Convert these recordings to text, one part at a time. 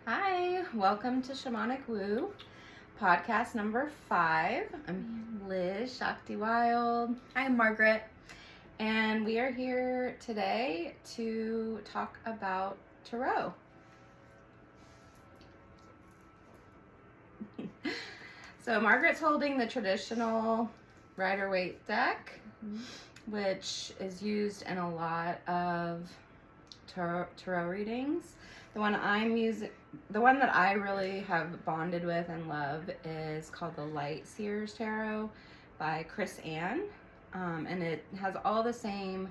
Hi, welcome to Shamanic Woo Podcast number 5. I'm Liz Shakti Wild. I'm Margaret. And we are here today to talk about tarot. So Margaret's holding the traditional Rider-Waite deck, which is used in a lot of tarot readings. The one that I really have bonded with and love is called the Light Seers Tarot by Chris Ann. And it has all the same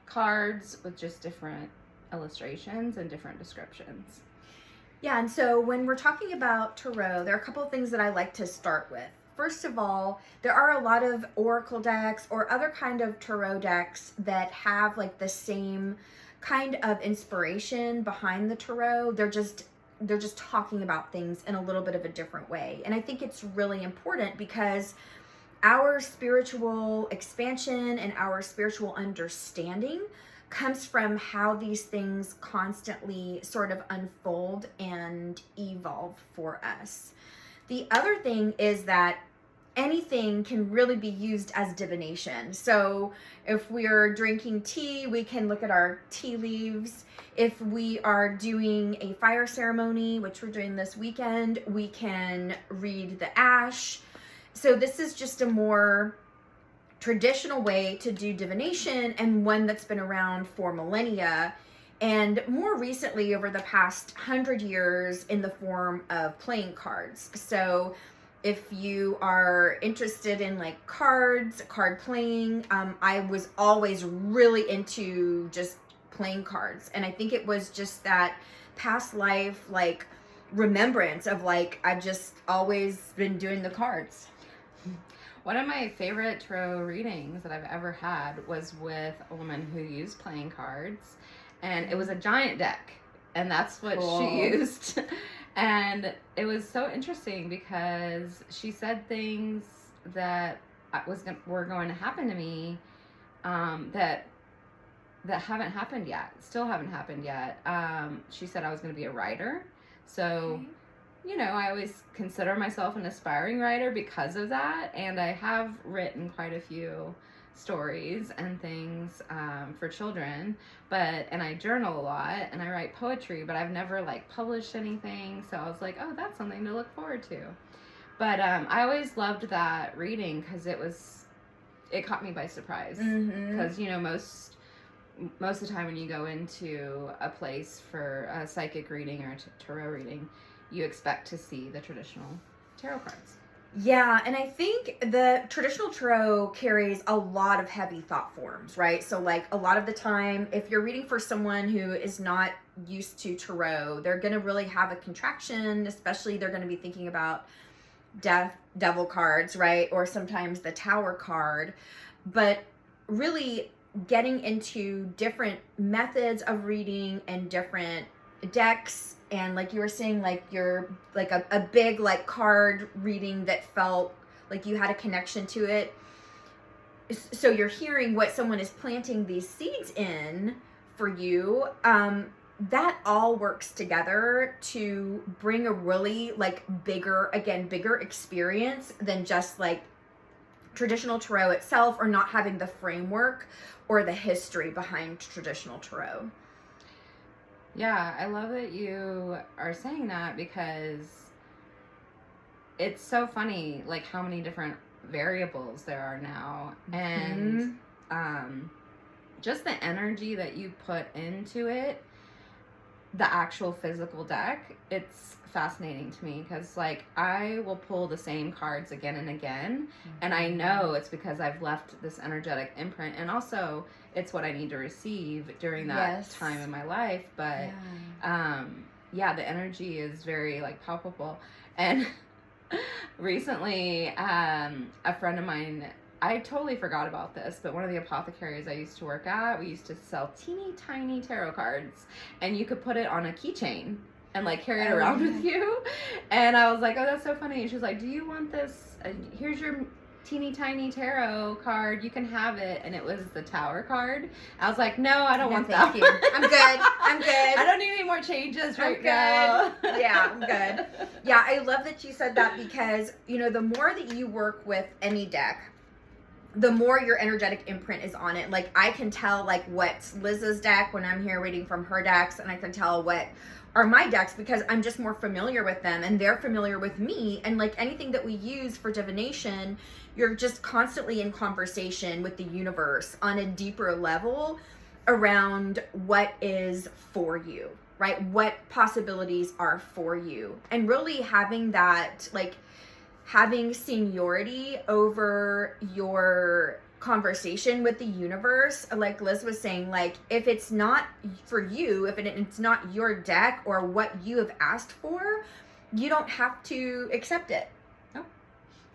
cards with just different illustrations and different descriptions. Yeah, and so when we're talking about tarot, there are a couple of things that I like to start with. First of all, there are a lot of oracle decks or other kind of tarot decks that have like the same kind of inspiration behind the tarot. They're just talking about things in a little bit of a different way. And I think it's really important because our spiritual expansion and our spiritual understanding comes from how these things constantly sort of unfold and evolve for us. The other thing is that anything can really be used as divination. So if we're drinking tea, we can look at our tea leaves. If we are doing a fire ceremony, which we're doing this weekend, we can read the ash. So this is just a more traditional way to do divination, and one that's been around for millennia, and more recently over the past 100 years in the form of playing cards. So if you are interested in like card playing, I was always really into just playing cards. And I think it was just that past life, like remembrance of like, I've just always been doing the cards. One of my favorite tarot readings that I've ever had was with a woman who used playing cards, and it was a giant deck, and that's what she used. And it was so interesting because she said things that were going to happen to me that haven't happened yet, still haven't happened yet. She said I was going to be a writer. So, you know, I always consider myself an aspiring writer because of that. And I have written quite a few stories and things for children, and I journal a lot and I write poetry, but I've never like published anything. So I was like, oh, that's something to look forward to. But I always loved that reading because it caught me by surprise. Because you know, most of the time when you go into a place for a psychic reading or a tarot reading, you expect to see the traditional tarot cards. Yeah, and I think the traditional tarot carries a lot of heavy thought forms, right? So like a lot of the time, if you're reading for someone who is not used to tarot, they're going to really have a contraction, especially they're going to be thinking about death, devil cards, right? Or sometimes the tower card. But really getting into different methods of reading and different decks, and like you were saying, like you're like a big like card reading that felt like you had a connection to it. So you're hearing what someone is planting these seeds in for you. That all works together to bring a really like bigger experience than just like traditional tarot itself, or not having the framework or the history behind traditional tarot. Yeah, I love that you are saying that because it's so funny, like how many different variables there are now. And just the energy that you put into it, the actual physical deck, it's fascinating to me because like I will pull the same cards again and again, and I know it's because I've left this energetic imprint, and also it's what I need to receive during that time in my life. But the energy is very like palpable. And recently a friend of mine, I totally forgot about this, but one of the apothecaries I used to work at, we used to sell teeny tiny tarot cards, and you could put it on a keychain and like carry it around with you. And I was like, oh, that's so funny. And she was like, do you want this? Here's your teeny tiny tarot card. You can have it. And it was the Tower card. I was like, no, I don't want that. Thank you. I'm good. I don't need any more changes right now. Yeah, I'm good. Yeah, I love that you said that because, you know, the more that you work with any deck, the more your energetic imprint is on it. Like, I can tell, like, what's Liz's deck when I'm here reading from her decks, and I can tell what are my decks because I'm just more familiar with them, and they're familiar with me. And, like, anything that we use for divination, you're just constantly in conversation with the universe on a deeper level around what is for you, right? What possibilities are for you. And really having that, like, having seniority over your conversation with the universe, like Liz was saying, like, if it's not for you, if it's not your deck or what you have asked for, you don't have to accept it. Oh,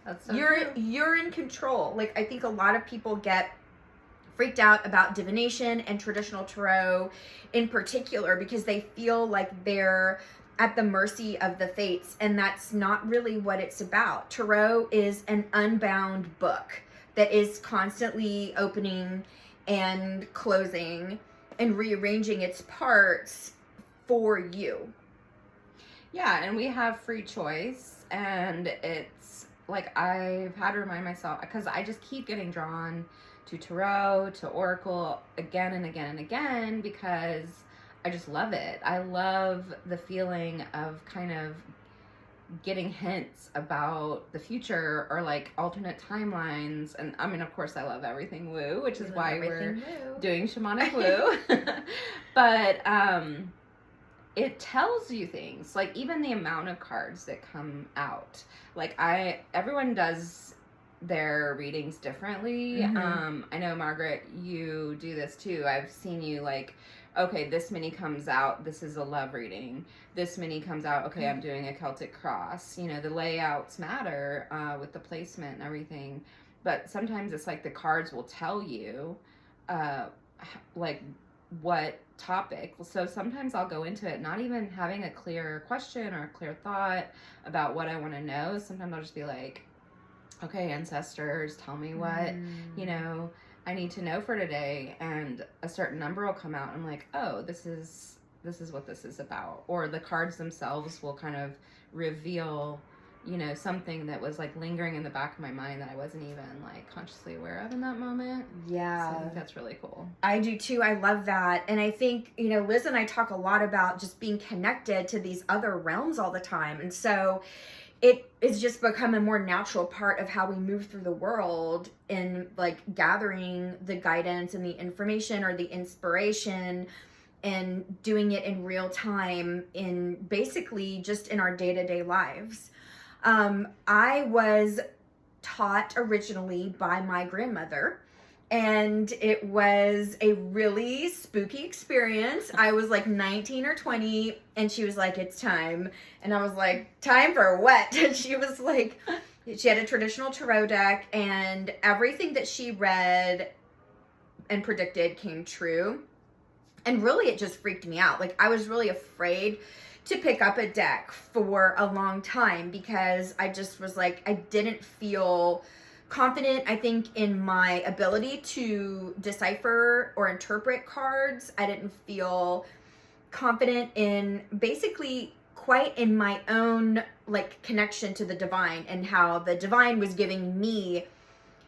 that's so you're in control. Like, I think a lot of people get freaked out about divination and traditional tarot in particular because they feel like they're at the mercy of the fates, and that's not really what it's about. Tarot is an unbound book that is constantly opening and closing and rearranging its parts for you. Yeah, and we have free choice, and it's like I've had to remind myself, because I just keep getting drawn to tarot, to oracle again and again and again, because I just love it. I love the feeling of kind of getting hints about the future or like alternate timelines. And I mean, of course, I love everything woo, which is why we're doing Shamanic Woo. But it tells you things, like even the amount of cards that come out. Like everyone does their readings differently. Mm-hmm. I know, Margaret, you do this too. I've seen you like, okay, this many comes out, this is a love reading. This many comes out, okay, I'm doing a Celtic cross. You know, the layouts matter with the placement and everything. But sometimes it's like the cards will tell you, like, what topic. So sometimes I'll go into it not even having a clear question or a clear thought about what I want to know. Sometimes I'll just be like, okay, ancestors, tell me what, you know, I need to know for today, and a certain number will come out. And I'm like, oh, this is what this is about. Or the cards themselves will kind of reveal, you know, something that was like lingering in the back of my mind that I wasn't even like consciously aware of in that moment. Yeah. So I think that's really cool. I do too. I love that. And I think, you know, Liz and I talk a lot about just being connected to these other realms all the time. And so it is just become a more natural part of how we move through the world in like gathering the guidance and the information or the inspiration and doing it in real time in basically just in our day-to-day lives. I was taught originally by my grandmother, and it was a really spooky experience. I was like 19 or 20, and she was like, it's time. And I was like, time for what? And she was like, she had a traditional tarot deck, and everything that she read and predicted came true. And really, it just freaked me out. Like, I was really afraid to pick up a deck for a long time because I just was like, I didn't feel confident, I think, in my ability to decipher or interpret cards. I didn't feel confident in basically quite in my own like connection to the divine and how the divine was giving me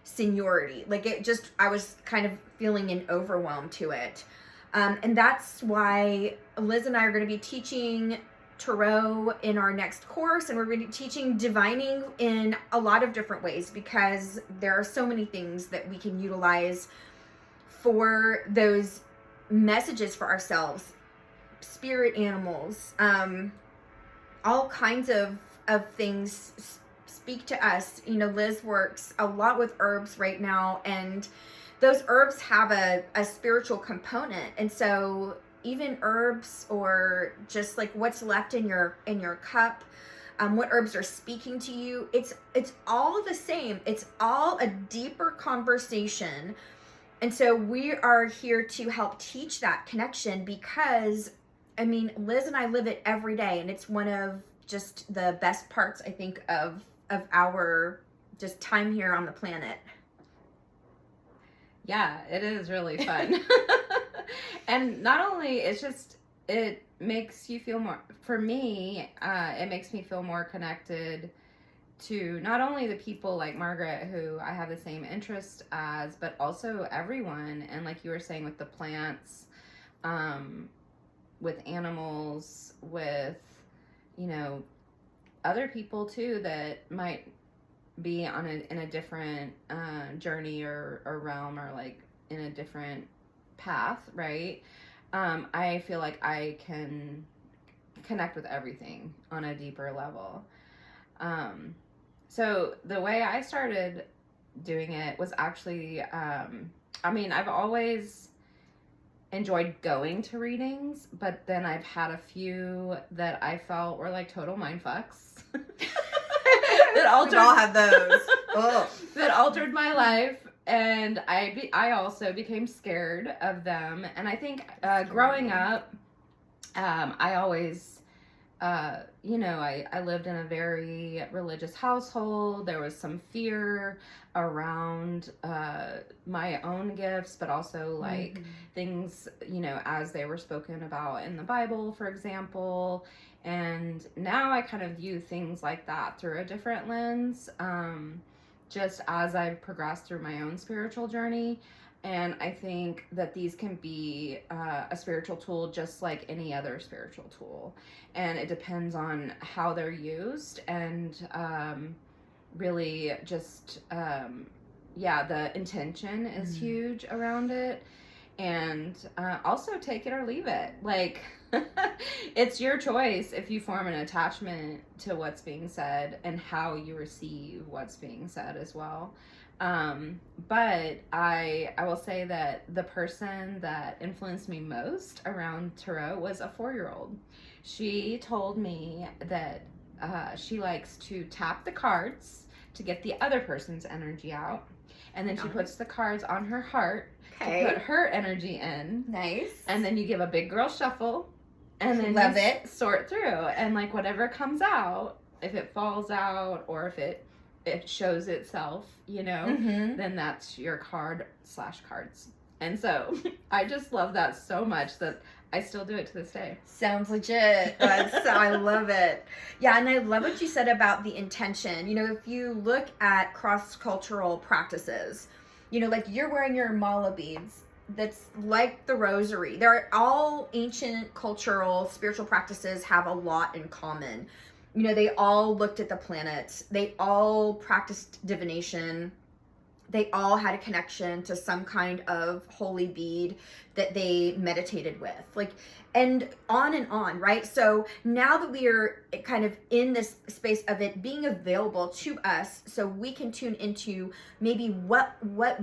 seniority. Like, it just, I was kind of feeling an overwhelm to it. And that's why Liz and I are going to be teaching tarot in our next course, and we're going to be teaching divining in a lot of different ways because there are so many things that we can utilize for those messages for ourselves, spirit animals, all kinds of things speak to us. You know, Liz works a lot with herbs right now, and those herbs have a spiritual component. And so even herbs, or just like what's left in your cup, what herbs are speaking to you, it's all the same. It's all a deeper conversation. And so we are here to help teach that connection because, I mean, Liz and I live it every day, and it's one of just the best parts, I think, of our just time here on the planet. Yeah, it is really fun. And not only, it makes you feel more, for me, it makes me feel more connected to not only the people like Margaret who I have the same interest as, but also everyone. And like you were saying with the plants, with animals, with, other people too that might be in a different journey or realm, or like in a different path, right? I feel like I can connect with everything on a deeper level. So the way I started doing it was actually, I've always enjoyed going to readings, but then I've had a few that I felt were like total mindfucks. We all have those. That altered my life, and I also became scared of them. And I think growing up, I always, I lived in a very religious household. There was some fear around my own gifts, but also like things, as they were spoken about in the Bible, for example. And now I kind of view things like that through a different lens, just as I've progressed through my own spiritual journey. And I think that these can be a spiritual tool just like any other spiritual tool. And it depends on how they're used, and really just, the intention is huge around it. And also take it or leave it. Like, it's your choice if you form an attachment to what's being said and how you receive what's being said as well. But I will say that the person that influenced me most around tarot was a 4-year-old. She told me that she likes to tap the cards to get the other person's energy out. And then she puts the cards on her heart to put her energy in. Nice. And then you give a big girl shuffle. And then you sort through. And like whatever comes out, if it falls out or if it shows itself, then that's your cards. And so I just love that so much that I still do it to this day. Sounds legit. I love it. Yeah, and I love what you said about the intention. If you look at cross-cultural practices, like you're wearing your mala beads, that's like the rosary. They're all ancient cultural spiritual practices, have a lot in common. They all looked at the planets. They all practiced divination. They all had a connection to some kind of holy bead that they meditated with. And on, right? So now that we are kind of in this space of it being available to us, so we can tune into maybe what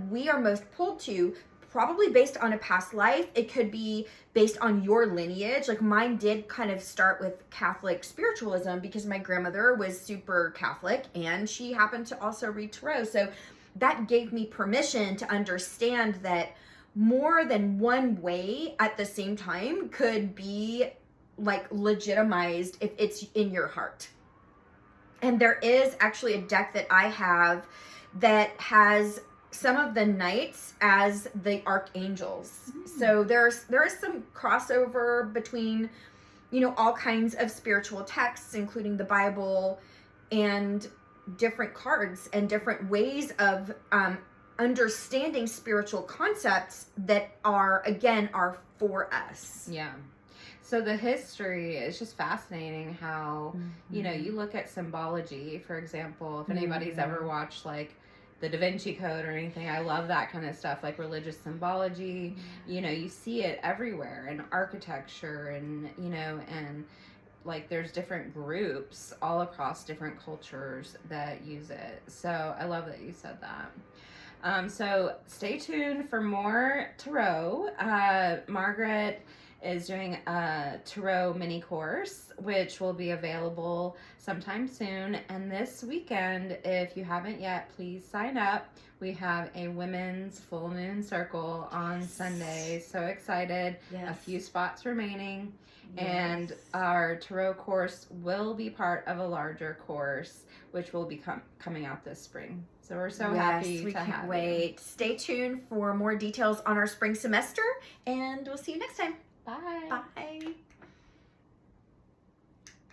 we are most pulled to, probably based on a past life. It could be based on your lineage. Like mine did kind of start with Catholic spiritualism because my grandmother was super Catholic and she happened to also read tarot. So that gave me permission to understand that more than one way at the same time could be like legitimized if it's in your heart. And there is actually a deck that I have that has some of the knights as the archangels. So there is some crossover between, all kinds of spiritual texts, including the Bible, and different cards and different ways of understanding spiritual concepts that are for us. Yeah. So the history is just fascinating how, you look at symbology, for example, if anybody's ever watched like the Da Vinci Code or anything, I love that kind of stuff, like religious symbology. You see it everywhere in architecture and, and like there's different groups all across different cultures that use it. So I love that you said that. So stay tuned for more tarot. Margaret is doing a tarot mini course, which will be available sometime soon. And this weekend, if you haven't yet, please sign up. We have a women's full moon circle on Sunday. So excited. Yes. A few spots remaining. And our tarot course will be part of a larger course, which will be coming out this spring. So we're so happy we to can't have wait. you. Stay tuned for more details on our spring semester, and we'll see you next time. Bye. Bye.